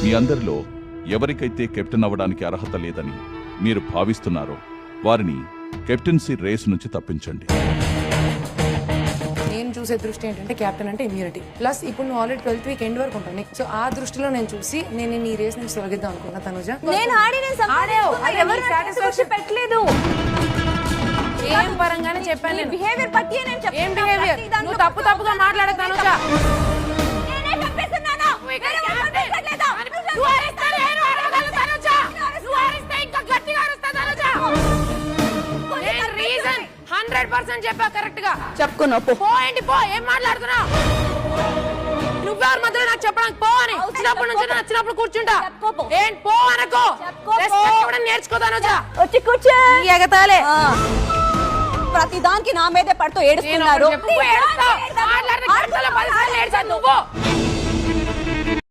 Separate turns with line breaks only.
మీ అందరిలో ఎవరికైతే కెప్టెన్ అవ్వడానికి అర్హత లేదని మీరు భావిస్తున్నారో వారిని కెప్టెన్సీ రేస్ నుంచి తప్పించండి.
నేను చూసే దృష్టి ఏంటంటే క్యాప్టెన్ అంటే ఇమ్యూనిటీ ప్లస్ ఇప్పుడు నువ్వు ఆల్రెడీ 12th వీక్ ఎండ్ వరకు ఉంటుంది. సో ఆ దృష్టిలో నేను చూసి నేను ఈ రేస్ నుంచి తొలగిద్దాం అనుకున్నా. తనుజ
పెట్టలేదు
ఏం పరంగానే చెప్పాను నేను.
బిహేవియర్ బట్టి నేను చెప్పాను.
ఏం బిహేవియర్? నువ్వు తప్పుగా మాట్లాడకు తనుజ.
నేనే చంపేస్తున్నాను.
నువ్వు అరిస్తే నేను అరవగలను తనుజ. నువ్వు అరిస్తే ఇంకా గట్టిగా అరుస్తా తనుజ. నేను రీజన్ 100% చెప్పా కరెక్ట్ గా.
చెప్పుకున్నావు
పో ఏంటి పో, ఏం మాట్లాడుతున్నావు? నువ్వెవరి మధ్యలో నాకు చెప్పడానికి పో అని. వచ్చినప్పుడు నుంచి నచ్చినప్పుడు కూర్చుంటా. ఏంటి పో అనకో. రెస్పెక్ట్ ఇవ్వడం నేర్చుకో తనుజ.
వచ్చి కూర్చో.
ఎగతాలే
ప్రతి దానికి నా మీదే పడుతూ ఏడుస్తున్నారు.
నువ్వు